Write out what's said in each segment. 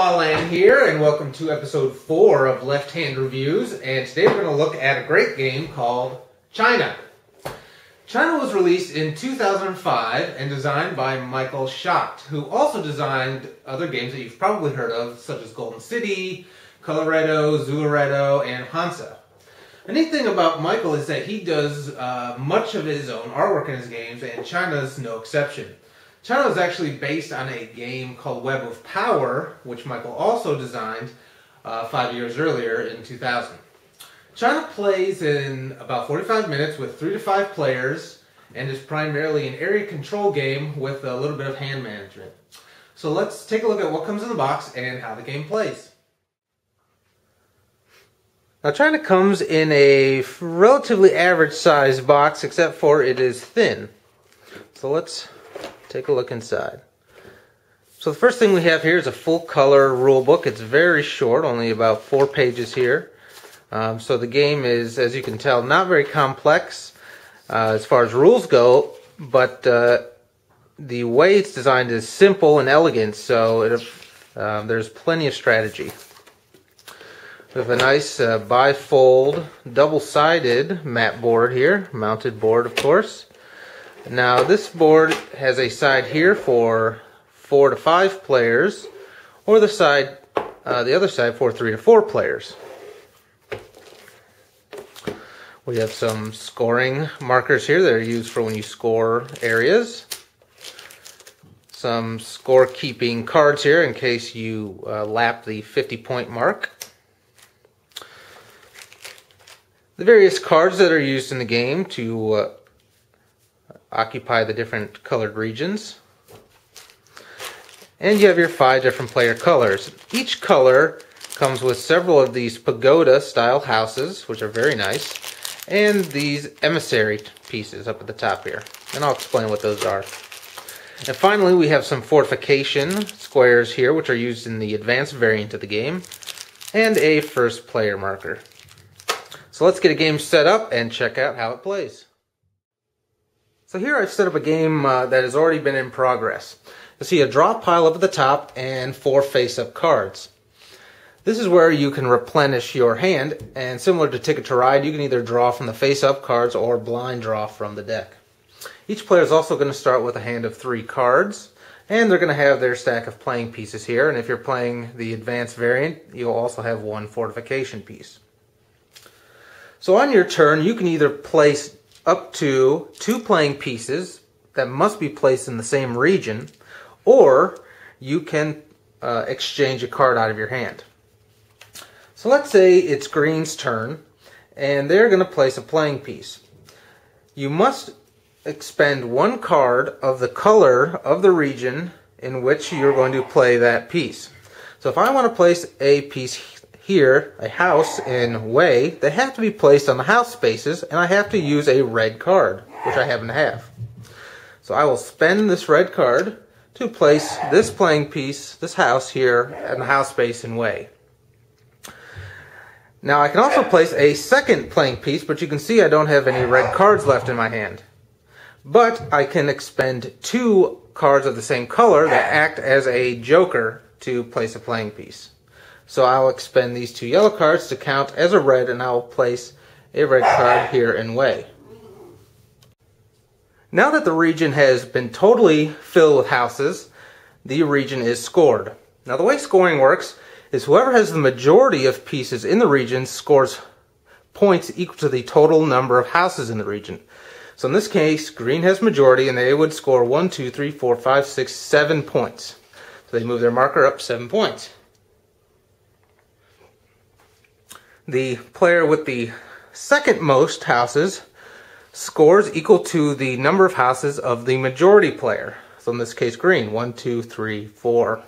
Alan here, and welcome to episode 4 of Left Hand Reviews. And today we're going to look at a great game called China. China was released in 2005 and designed by Michael Schacht, who also designed other games that you've probably heard of, such as Golden City, Coloretto, Zularetto, and Hansa. The neat thing about Michael is that he does much of his own artwork in his games, and China's no exception. China was actually based on a game called Web of Power, which Michael also designed 5 years earlier in 2000. China plays in about 45 minutes with 3 to 5 players and is primarily an area control game with a little bit of hand management. So let's take a look at what comes in the box and how the game plays. Now China comes in a relatively average sized box, except for it is thin. So let's take a look inside. So the first thing we have here is a full color rule book. It's very short, only about 4 pages here. So the game is, as you can tell, not very complex as far as rules go, but the way it's designed is simple and elegant, so there's plenty of strategy. We have a nice bifold, double-sided mat board here, mounted board of course. Now this board has a side here for 4 to 5 players, or the other side for 3 to 4 players. We have some scoring markers here that are used for when you score areas. Some score-keeping cards here in case you lap the 50-point mark. The various cards that are used in the game to occupy the different colored regions. And you have your 5 different player colors. Each color comes with several of these pagoda style houses, which are very nice, and these emissary pieces up at the top here. And I'll explain what those are. And finally we have some fortification squares here, which are used in the advanced variant of the game, and a first player marker. So let's get a game set up and check out how it plays. So here I've set up a game that has already been in progress. You'll see a draw pile up at the top and 4 face-up cards. This is where you can replenish your hand, and similar to Ticket to Ride, you can either draw from the face-up cards or blind draw from the deck. Each player is also going to start with a hand of 3 cards, and they're going to have their stack of playing pieces here, and if you're playing the advanced variant, you'll also have 1 fortification piece. So on your turn, you can either place up to 2 playing pieces that must be placed in the same region, or you can exchange a card out of your hand. So let's say it's green's turn, and they're going to place a playing piece. You must expend 1 card of the color of the region in which you're going to play that piece. So if I want to place a piece here, a house in Way, they have to be placed on the house spaces, and I have to use a red card, which I happen to have. So I will spend this red card to place this playing piece, this house here, in the house space in Way. Now I can also place a second playing piece, but you can see I don't have any red cards left in my hand. But I can expend 2 cards of the same color that act as a joker to place a playing piece. So I'll expend these 2 yellow cards to count as a red, and I'll place a red card here in Way. Now that the region has been totally filled with houses, the region is scored. Now the way scoring works is whoever has the majority of pieces in the region scores points equal to the total number of houses in the region. So in this case, green has majority, and they would score 1, 2, 3, 4, 5, 6, 7 points. So they move their marker up 7 points. The player with the second most houses scores equal to the number of houses of the majority player. So in this case, green, 1, 2, 3, 4.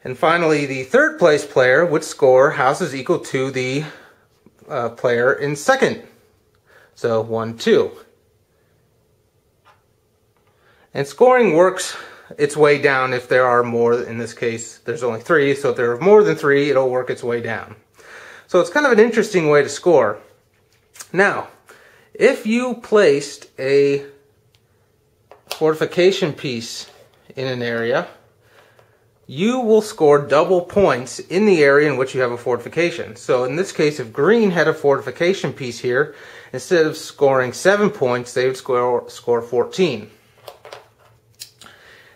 And finally, the third place player would score houses equal to the player in second. So 1, 2. And scoring works its way down if there are more. In this case, there's only 3, so if there are more than 3, it'll work its way down. So it's kind of an interesting way to score. Now, if you placed a fortification piece in an area, you will score double points in the area in which you have a fortification. So in this case, if green had a fortification piece here, instead of scoring 7 points, they would score 14.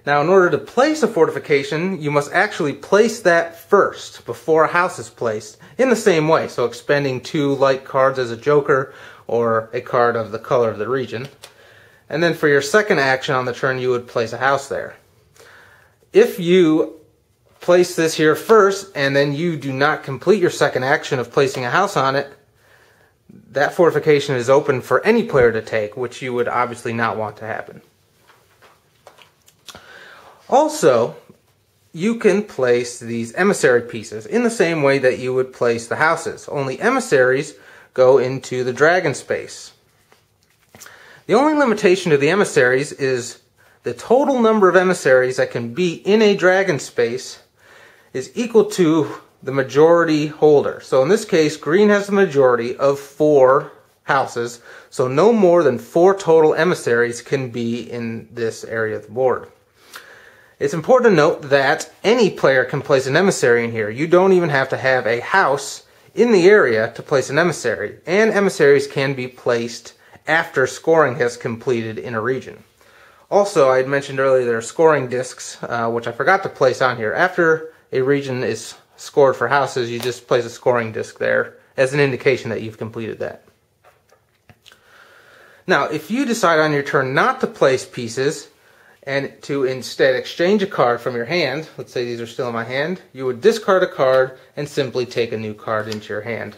Now, in order to place a fortification, you must actually place that first, before a house is placed, in the same way. So expending 2 light cards as a joker, or a card of the color of the region. And then for your second action on the turn, you would place a house there. If you place this here first, and then you do not complete your second action of placing a house on it, that fortification is open for any player to take, which you would obviously not want to happen. Also, you can place these emissary pieces in the same way that you would place the houses, only emissaries go into the dragon space. The only limitation to the emissaries is the total number of emissaries that can be in a dragon space is equal to the majority holder. So in this case, green has the majority of 4 houses, so no more than 4 total emissaries can be in this area of the board. It's important to note that any player can place an emissary in here. You don't even have to have a house in the area to place an emissary, and emissaries can be placed after scoring has completed in a region. Also, I had mentioned earlier there are scoring discs, which I forgot to place on here. After a region is scored for houses, you just place a scoring disc there as an indication that you've completed that. Now, if you decide on your turn not to place pieces, and to instead exchange a card from your hand, let's say these are still in my hand, you would discard a card and simply take a new card into your hand,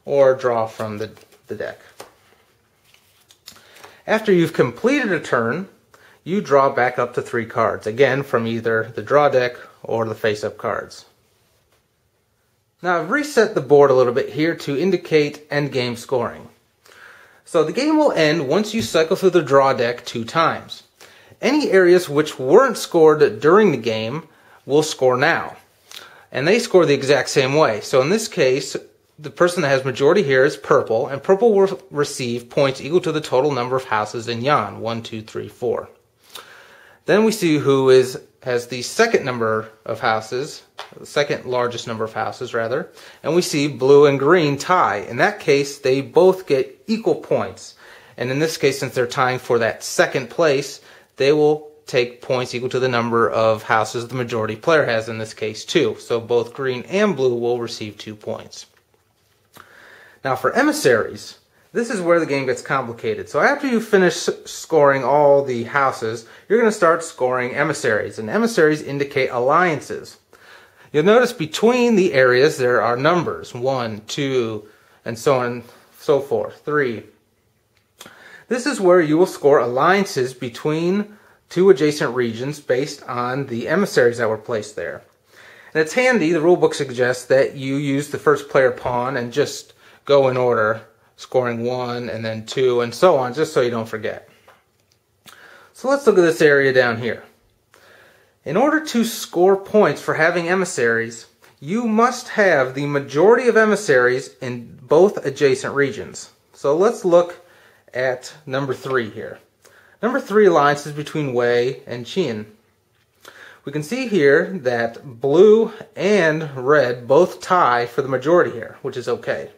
or draw from the deck. After you've completed a turn, you draw back up to 3 cards, again from either the draw deck or the face-up cards. Now I've reset the board a little bit here to indicate endgame scoring. So the game will end once you cycle through the draw deck 2 times. Any areas which weren't scored during the game will score now. And they score the exact same way. So in this case, the person that has majority here is purple, and purple will receive points equal to the total number of houses in Yan, 1, 2, 3, 4. Then we see who has the second number of houses, the second largest number of houses rather, and we see blue and green tie. In that case, they both get equal points. And in this case, since they're tying for that second place, they will take points equal to the number of houses the majority player has, in this case 2. So both green and blue will receive 2 points. Now for emissaries, this is where the game gets complicated. So after you finish scoring all the houses, you're going to start scoring emissaries. And emissaries indicate alliances. You'll notice between the areas there are numbers, 1, 2, and so on and so forth, 3. This is where you will score alliances between 2 adjacent regions based on the emissaries that were placed there. And it's handy, the rulebook suggests that you use the first player pawn and just go in order, scoring 1 and then 2 and so on, just so you don't forget. So let's look at this area down here. In order to score points for having emissaries, you must have the majority of emissaries in both adjacent regions. So let's look at number 3 here. Number 3 alliance is between Wei and Qin. We can see here that blue and red both tie for the majority here, which is okay.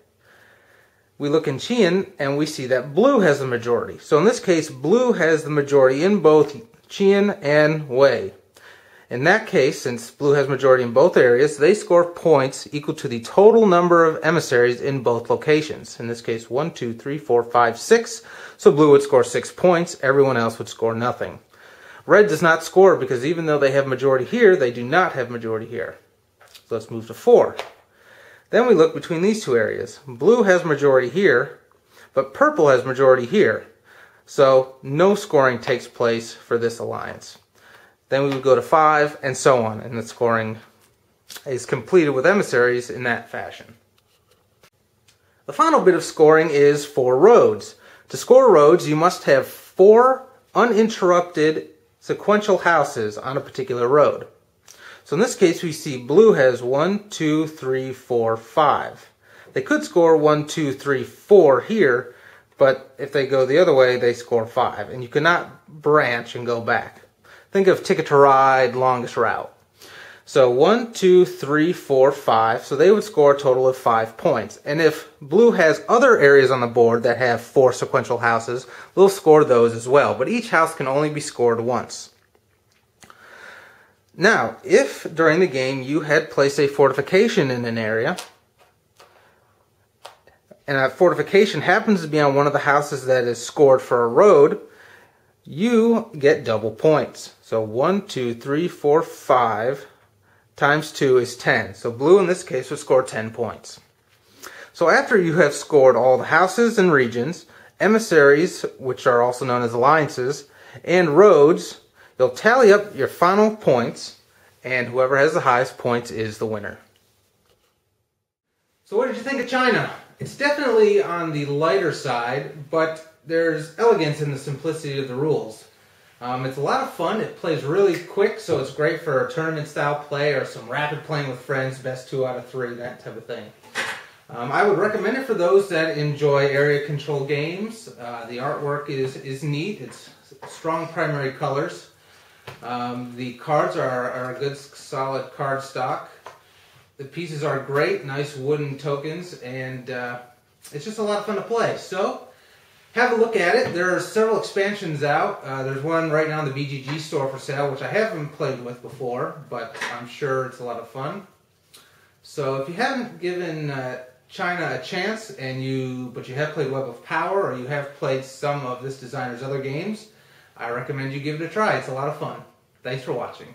We look in Qin and we see that blue has the majority. So in this case, blue has the majority in both Qin and Wei. In that case, since blue has majority in both areas, they score points equal to the total number of emissaries in both locations. In this case, 1, 2, 3, 4, 5, 6. So blue would score 6 points. Everyone else would score nothing. Red does not score because even though they have majority here, they do not have majority here. So let's move to 4. Then we look between these 2 areas. Blue has majority here, but purple has majority here. So no scoring takes place for this alliance. Then we would go to 5, and so on, and the scoring is completed with emissaries in that fashion. The final bit of scoring is for roads. To score roads, you must have 4 uninterrupted sequential houses on a particular road. So in this case, we see blue has 1, 2, 3, 4, 5. They could score 1, 2, 3, 4 here, but if they go the other way, they score 5. And you cannot branch and go back. Think of Ticket to Ride, longest route. So 1, 2, 3, 4, 5. So they would score a total of 5 points. And if blue has other areas on the board that have 4 sequential houses, they'll score those as well. But each house can only be scored once. Now, if during the game you had placed a fortification in an area, and that fortification happens to be on one of the houses that is scored for a road, you get double points. So 1, 2, 3, 4, 5 times 2 is 10. So blue in this case would score 10 points. So after you have scored all the houses and regions, emissaries, which are also known as alliances, and roads, you'll tally up your final points, and whoever has the highest points is the winner. So what did you think of China? It's definitely on the lighter side, but there's elegance in the simplicity of the rules. It's a lot of fun. It plays really quick, so it's great for a tournament-style play or some rapid playing with friends, best 2 out of 3, that type of thing. I would recommend it for those that enjoy area control games. The artwork is neat. It's strong primary colors. The cards are a good, solid card stock. The pieces are great, nice wooden tokens, and it's just a lot of fun to play. So, have a look at it. There are several expansions out. There's one right now in the BGG store for sale, which I haven't played with before, but I'm sure it's a lot of fun. So if you haven't given China a chance, but you have played Web of Power, or you have played some of this designer's other games, I recommend you give it a try. It's a lot of fun. Thanks for watching.